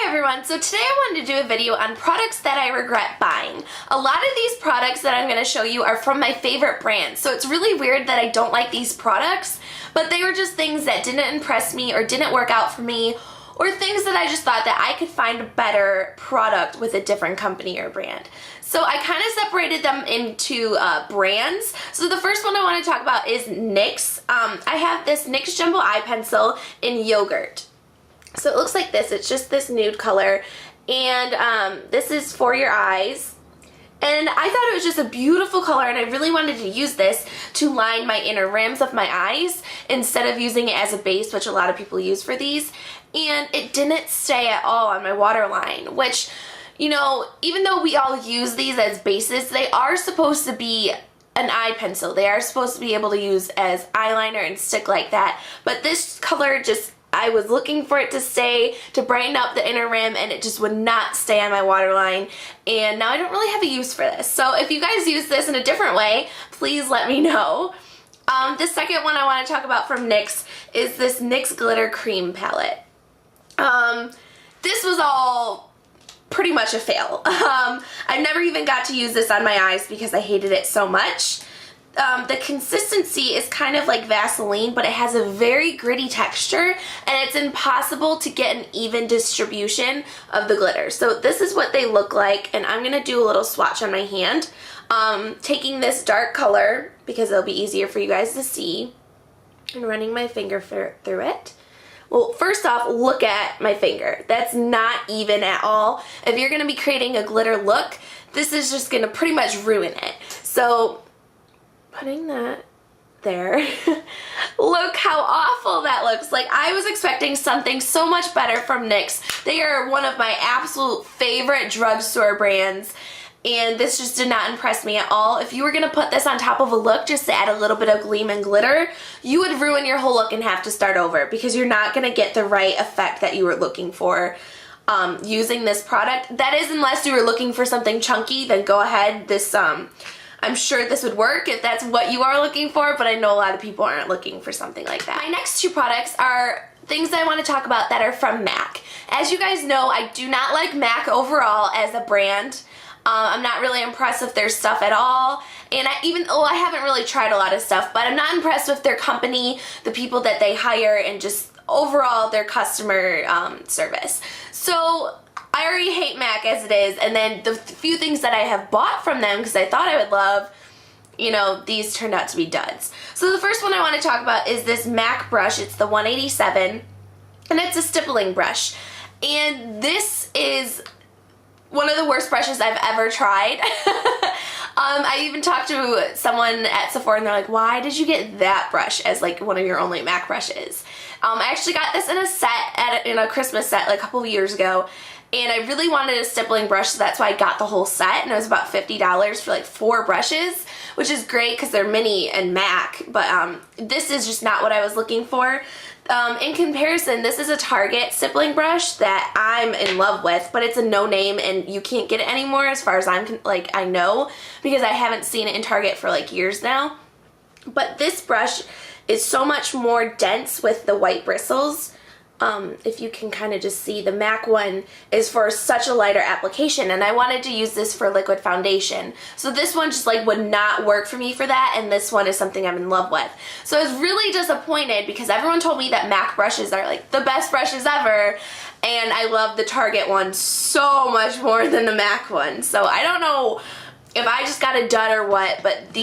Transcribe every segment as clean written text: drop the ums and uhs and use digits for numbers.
everyone, so today I wanted to do a video on products that I regret buying. A lot of these products that I'm going to show you are from my favorite brands, so it's really weird that I don't like these products, but they were just things that didn't impress me or didn't work out for me, or things that I just thought that I could find a better product with a different company or brand. So I kind of separated them into brands. So the first one I want to talk about is NYX. I have this NYX Jumbo Eye Pencil in Yogurt. So it looks like this. It's just this nude color, and this is for your eyes. And I thought it was just a beautiful color, and I really wanted to use this to line my inner rims of my eyes instead of using it as a base, which a lot of people use for these. And it didn't stay at all on my waterline, which, you know, even though we all use these as bases, they are supposed to be an eye pencil. They are supposed to be able to use as eyeliner and stick like that. But this color just, I was looking for it to stay, to brighten up the inner rim, and it just would not stay on my waterline. And now I don't really have a use for this. So if you guys use this in a different way, please let me know. The second one I want to talk about from NYX is this NYX Glitter Cream Palette. This was all pretty much a fail. I never even got to use this on my eyes because I hated it so much. The consistency is kind of like Vaseline, but it has a very gritty texture, and it's impossible to get an even distribution of the glitter. So this is what they look like, and I'm going to do a little swatch on my hand. Taking this dark color, because it'll be easier for you guys to see, and running my finger through it. Well, first off, look at my finger. That's not even at all. If you're going to be creating a glitter look, this is just going to pretty much ruin it. So putting that there, look how awful that looks. Like, I was expecting something so much better from NYX. They are one of my absolute favorite drugstore brands, and this just did not impress me at all. If you were going to put this on top of a look just to add a little bit of gleam and glitter, you would ruin your whole look and have to start over because you're not going to get the right effect that you were looking for using this product. That is, unless you were looking for something chunky, then go ahead. This I'm sure this would work if that's what you are looking for, but I know a lot of people aren't looking for something like that. My next two products are things I want to talk about that are from MAC. As you guys know, I do not like MAC overall as a brand. I'm not really impressed with their stuff at all, and I haven't really tried a lot of stuff, but I'm not impressed with their company, the people that they hire, and just overall their customer service. So I already hate MAC as it is, and then the few things that I have bought from them because I thought I would love, you know, these turned out to be duds. So the first one I want to talk about is this MAC brush. It's the 187, and it's a stippling brush, and this is one of the worst brushes I've ever tried. I even talked to someone at Sephora, and they're like, why did you get that brush as like one of your only MAC brushes? I actually got this in a set, in a Christmas set like a couple of years ago, and I really wanted a stippling brush, so that's why I got the whole set, and it was about $50 for like 4 brushes, which is great because they're mini and MAC, but this is just not what I was looking for. In comparison, this is a Target stippling brush that I'm in love with, but it's a no-name, and you can't get it anymore as far as I know, because I haven't seen it in Target for like years now. But this brush is so much more dense with the white bristles. If you can kind of just see, the MAC one is for such a lighter application, and I wanted to use this for liquid foundation. So this one just like would not work for me for that, and this one is something I'm in love with. So I was really disappointed because everyone told me that MAC brushes are like the best brushes ever, and I love the Target one so much more than the MAC one. So I don't know if I just got a dud or what, but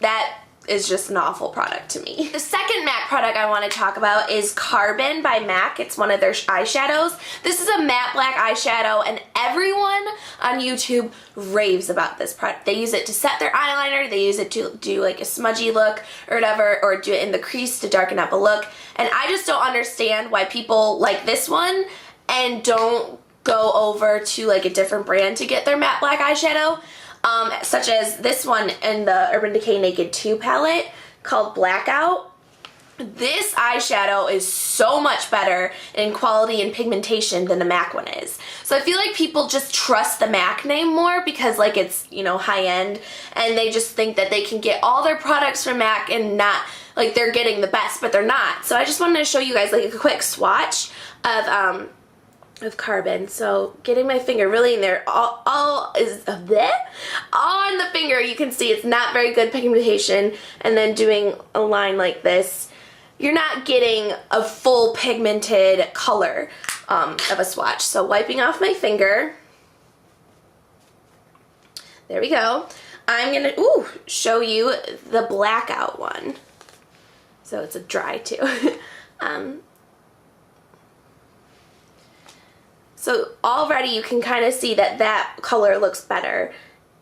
that is just an awful product to me. The second MAC product I want to talk about is Carbon by MAC. It's one of their eyeshadows. This is a matte black eyeshadow, and everyone on YouTube raves about this product. They use it to set their eyeliner, they use it to do like a smudgy look or whatever, or do it in the crease to darken up a look, and I just don't understand why people like this one and don't go over to like a different brand to get their matte black eyeshadow. Such as this one in the Urban Decay Naked 2 palette called Blackout. This eyeshadow is so much better in quality and pigmentation than the MAC one is. So I feel like people just trust the MAC name more because like it's, you know, high end, and they just think that they can get all their products from MAC and not like they're getting the best, but they're not. So I just wanted to show you guys like a quick swatch of of Carbon. So getting my finger really in there, all is there on the finger. You can see it's not very good pigmentation, and then doing a line like this, you're not getting a full pigmented color of a swatch. So wiping off my finger, there we go. I'm gonna show you the blackout one. So it's a dry too. So already you can kind of see that that color looks better.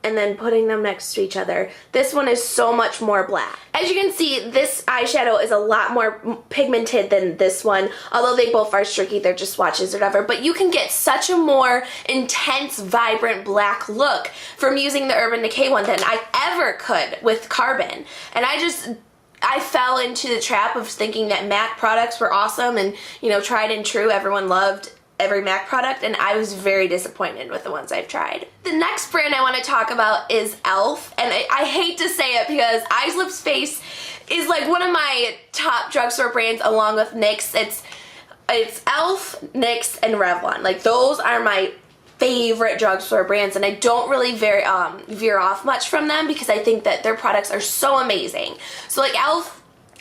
And then putting them next to each other, this one is so much more black. As you can see, this eyeshadow is a lot more pigmented than this one, although they both are streaky, they're just swatches or whatever, but you can get such a more intense, vibrant black look from using the Urban Decay one than I ever could with Carbon. And I fell into the trap of thinking that MAC products were awesome and, you know, tried and true, everyone loved every MAC product, and I was very disappointed with the ones I've tried. The next brand I want to talk about is e.l.f. and I hate to say it because Eyes Lips Face is like one of my top drugstore brands along with NYX. It's e.l.f., NYX, and Revlon. Like those are my favorite drugstore brands, and I don't really veer off much from them because I think that their products are so amazing. So like e.l.f.,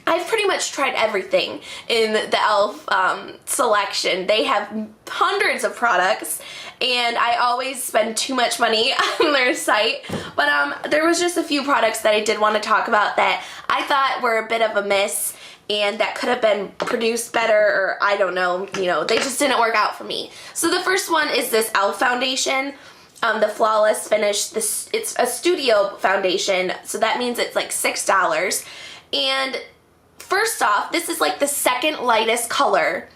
I've pretty much tried everything in the e.l.f. Selection. They have hundreds of products, and I always spend too much money on their site. But there was just a few products that I did want to talk about that I thought were a bit of a miss and that could have been produced better, or I don't know, you know, they just didn't work out for me. So the first one is this e.l.f. foundation. The Flawless Finish. It's a studio foundation, so that means it's like $6. And first off, this is like the second lightest color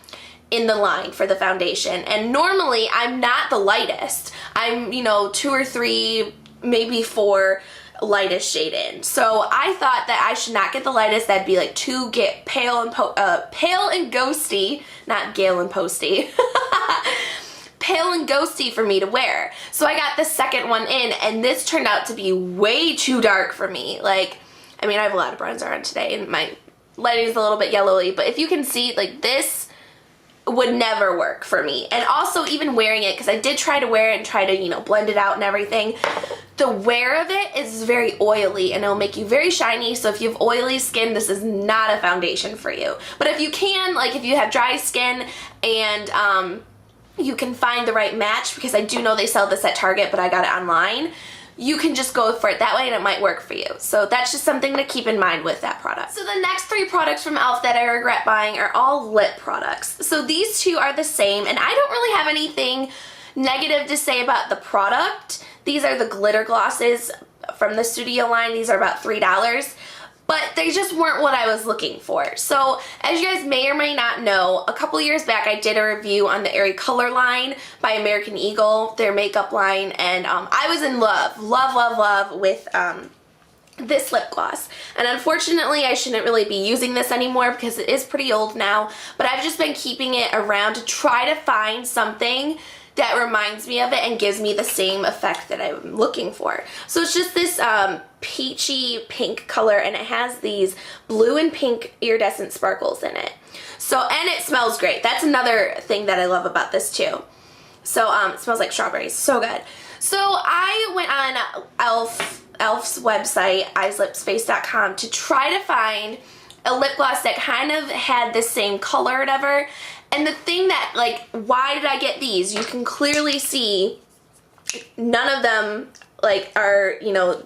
in the line for the foundation, and normally I'm not the lightest. I'm, you know, 2 or 3, maybe 4 lightest shade in. So I thought that I should not get the lightest. That'd be like too pale and ghosty, not Gale and Posty. Pale and ghosty for me to wear. So I got the second one in, and this turned out to be way too dark for me. Like, I mean, I have a lot of bronzer on today, and my lighting is a little bit yellowy, but if you can see, like, this would never work for me. And also even wearing it, because I did try to wear it and try to, you know, blend it out and everything, the wear of it is very oily and it'll make you very shiny. So if you have oily skin, this is not a foundation for you. But if you can, like if you have dry skin and you can find the right match, because I do know they sell this at Target, but I got it online, you can just go for it that way and it might work for you. So that's just something to keep in mind with that product. So the next 3 products from e.l.f. that I regret buying are all lip products. So these 2 are the same, and I don't really have anything negative to say about the product. These are the glitter glosses from the Studio line. These are about $3. But they just weren't what I was looking for. So as you guys may or may not know, a couple years back I did a review on the Airy Color line by American Eagle, their makeup line, and I was in love with this lip gloss. And unfortunately I shouldn't really be using this anymore because it is pretty old now, but I've just been keeping it around to try to find something that reminds me of it and gives me the same effect that I'm looking for. So it's just this peachy pink color, and it has these blue and pink iridescent sparkles in it. So, and it smells great. That's another thing that I love about this too. So it smells like strawberries, so good. So I went on e.l.f.'s website, eyeslipsface.com, to try to find a lip gloss that kind of had the same color or whatever. And the thing that, like, why did I get these? You can clearly see none of them, like, are, you know,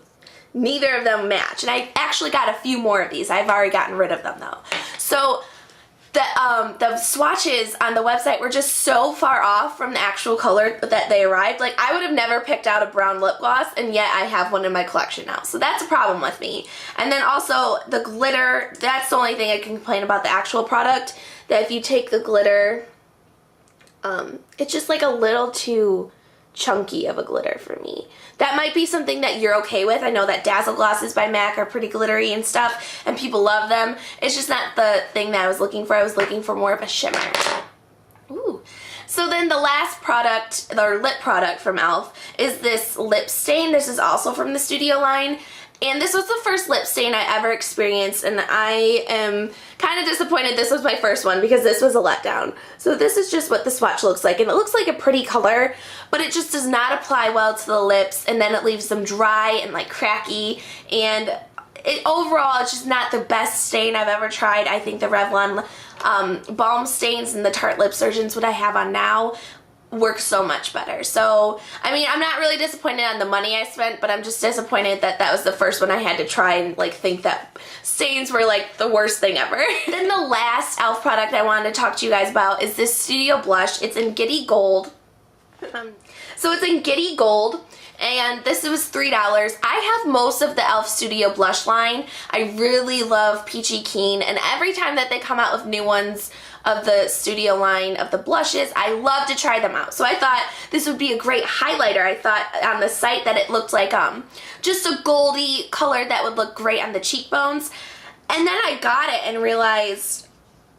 neither of them match. And I actually got a few more of these. I've already gotten rid of them, though. So the swatches on the website were just so far off from the actual color that they arrived. Like, I would have never picked out a brown lip gloss, and yet I have one in my collection now. So that's a problem with me. And then also the glitter, that's the only thing I can complain about the actual product, that if you take the glitter, it's just like a little too chunky of a glitter for me. That might be something that you're okay with. I know that Dazzle glosses by MAC are pretty glittery and stuff, and people love them. It's just not the thing that I was looking for. I was looking for more of a shimmer. Ooh. So then the last product, or lip product from e.l.f. is this lip stain. This is also from the Studio line, And this was the first lip stain I ever experienced, and I am kind of disappointed this was my first one because this was a letdown. So this is just what the swatch looks like, and it looks like a pretty color, but it just does not apply well to the lips, and then it leaves them dry and like cracky, and overall it's just not the best stain I've ever tried. I think the Revlon balm stains and the Tarte Lip Surgeons, what I have on now, works so much better. So, I mean, I'm not really disappointed on the money I spent, but I'm just disappointed that that was the first one I had to try and like think that stains were like the worst thing ever. Then the last e.l.f. product I wanted to talk to you guys about is this Studio Blush. It's in Giddy Gold. So it's in Giddy Gold, and this was $3. I have most of the e.l.f. Studio Blush line. I really love Peachy Keen, and every time that they come out with new ones of the Studio line of the blushes, I love to try them out. So I thought this would be a great highlighter. I thought on the site that it looked like just a goldy color that would look great on the cheekbones. And then I got it and realized,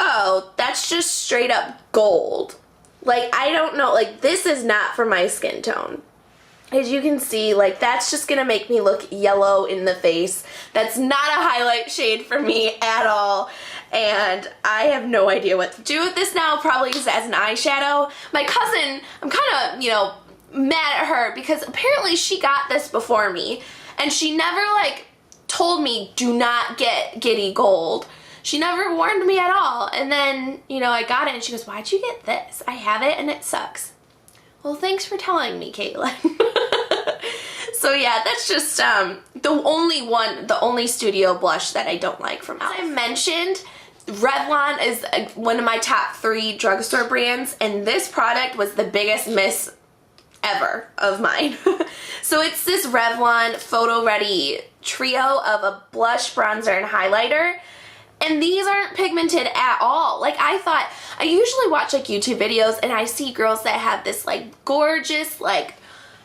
oh, that's just straight up gold. Like, I don't know, like, this is not for my skin tone. As you can see, like, that's just gonna make me look yellow in the face. That's not a highlight shade for me at all, and I have no idea what to do with this now. Probably use it as an eyeshadow. My cousin, I'm kind of, you know, mad at her because apparently she got this before me, and she never, like, told me, do not get Giddy Gold. She never warned me at all, and then, you know, I got it, and she goes, why'd you get this? I have it, and it sucks. Well, thanks for telling me, Caitlin. So yeah, that's just the only Studio Blush that I don't like from e.l.f. As I mentioned, Revlon is one of my top 3 drugstore brands, and this product was the biggest miss ever of mine. So it's this Revlon Photo Ready trio of a blush, bronzer, and highlighter. And these aren't pigmented at all. Like, I thought, I usually watch like YouTube videos and I see girls that have this like gorgeous like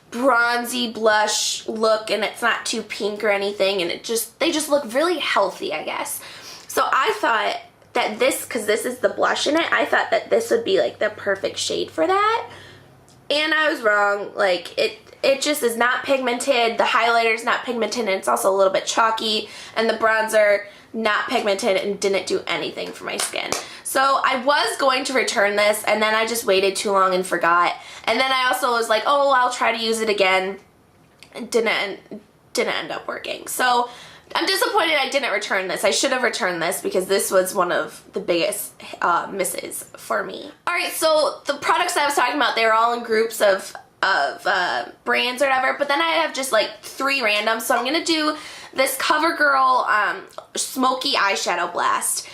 bronzy blush look, and it's not too pink or anything, and they just look really healthy, I guess. So I thought that this, because this is the blush in it, I thought that this would be like the perfect shade for that. And I was wrong. Like, it just is not pigmented. The highlighter is not pigmented, and it's also a little bit chalky, and the bronzer not pigmented and didn't do anything for my skin. So I was going to return this, and then I just waited too long and forgot. And then I also was like, oh, I'll try to use it again. It didn't end up working. So I'm disappointed I didn't return this. I should have returned this because this was one of the biggest misses for me. Alright, so the products that I was talking about, they were all in groups of brands or whatever, but then I have just like 3 random. So I'm going to do this CoverGirl Smoky Eyeshadow Blast.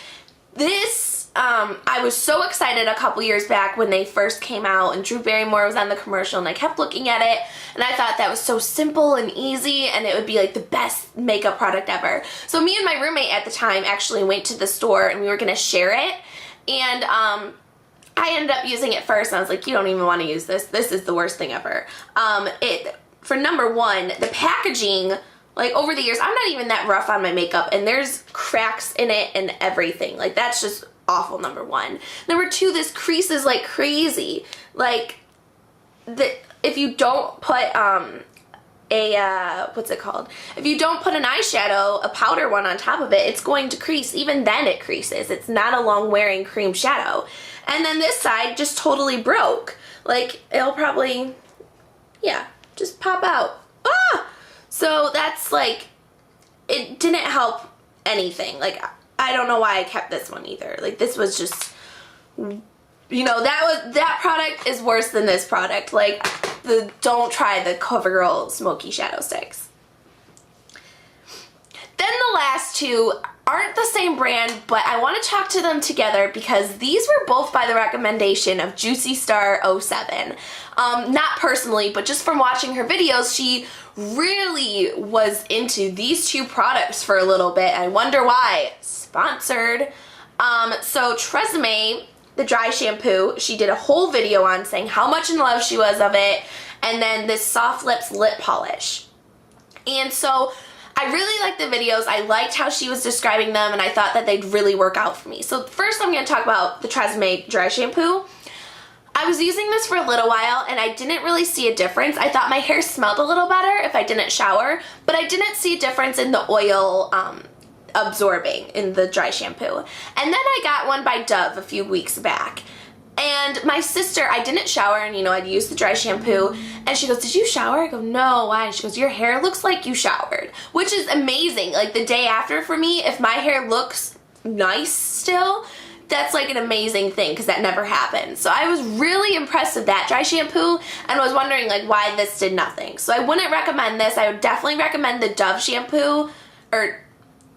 This, I was so excited a couple years back when they first came out and Drew Barrymore was on the commercial, and I kept looking at it and I thought that was so simple and easy and it would be like the best makeup product ever. So me and my roommate at the time actually went to the store and we were going to share it, and I ended up using it first, and I was like, you don't even want to use this. This is the worst thing ever. For number one, the packaging, like over the years, I'm not even that rough on my makeup, and there's cracks in it and everything. Like, that's just awful, number one. Number two, this creases like crazy. Like, if you don't put what's it called? If you don't put an eyeshadow, a powder one on top of it, it's going to crease. Even then it creases. It's not a long wearing cream shadow. And then this side just totally broke. Like, it'll probably, yeah, just pop out. Ah! So that's like, it didn't help anything. Like, I don't know why I kept this one either. Like, this was just, you know, that product is worse than this product. Like, don't try the CoverGirl Smoky Shadow Sticks. Then the last 2 aren't the same brand, but I want to talk to them together because these were both by the recommendation of Juicy Star 07. Not personally, but just from watching her videos, she really was into these 2 products for a little bit. I wonder why. Sponsored. So Tresemme, the dry shampoo, she did a whole video on saying how much in love she was of it, and then this Soft Lips lip polish. And so I really liked the videos. I liked how she was describing them, and I thought that they'd really work out for me. So first I'm going to talk about the Tresemme dry shampoo. I was using this for a little while and I didn't really see a difference. I thought my hair smelled a little better if I didn't shower, but I didn't see a difference in the oil absorbing in the dry shampoo. And then I got one by Dove a few weeks back. And my sister, I didn't shower, and you know, I'd use the dry shampoo, and she goes, did you shower? I go, no, why? And she goes, your hair looks like you showered, which is amazing. Like the day after for me, if my hair looks nice still, that's like an amazing thing because that never happened. So I was really impressed with that dry shampoo and was wondering like why this did nothing. So I wouldn't recommend this. I would definitely recommend the Dove shampoo, or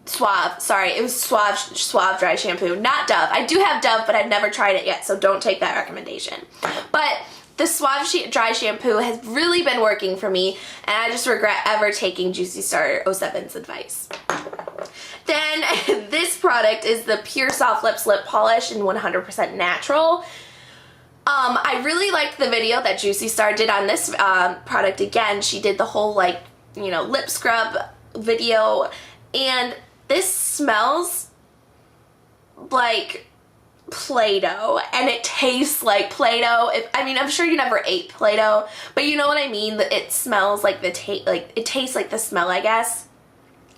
Suave, sorry, it was Suave dry shampoo, not Dove. I do have Dove, but I've never tried it yet, so don't take that recommendation. But the Suave dry shampoo has really been working for me, and I just regret ever taking Juicy Star 07's advice. Then this product is the Pure Soft Lips Lip Polish in 100% natural. I really liked the video that Juicy Star did on this product again. She did the whole like, you know, lip scrub video, and this smells like Play-Doh and it tastes like Play-Doh. I mean, I'm sure you never ate Play-Doh, but you know what I mean? It smells like it tastes like the smell, I guess.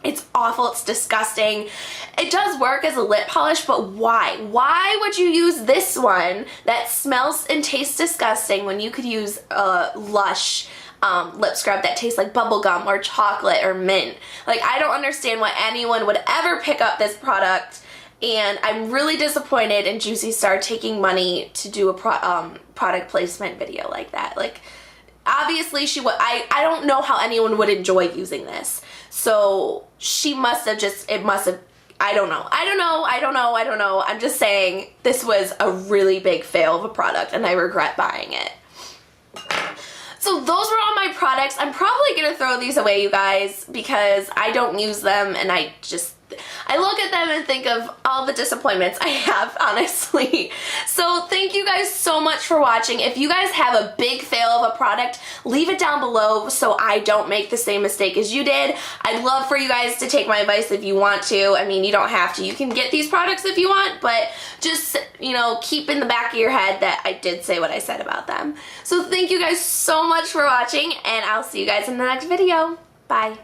It's awful, it's disgusting. It does work as a lip polish, but why? Why would you use this one that smells and tastes disgusting when you could use a Lush lip scrub that tastes like bubblegum or chocolate or mint? Like, I don't understand why anyone would ever pick up this product, and I'm really disappointed in Juicy Star taking money to do a product placement video like that. Like, obviously she would, I don't know how anyone would enjoy using this. So she must have just, it must have, I don't know. I'm just saying this was a really big fail of a product and I regret buying it. So those were all my products. I'm probably going to throw these away, you guys, because I don't use them and I look at them and think of all the disappointments I have, honestly. So thank you guys so much for watching. If you guys have a big fail of a product, leave it down below so I don't make the same mistake as you did. I'd love for you guys to take my advice if you want to. I mean, you don't have to. You can get these products if you want, but just, you know, keep in the back of your head that I did say what I said about them. So thank you guys so much for watching, and I'll see you guys in the next video. Bye.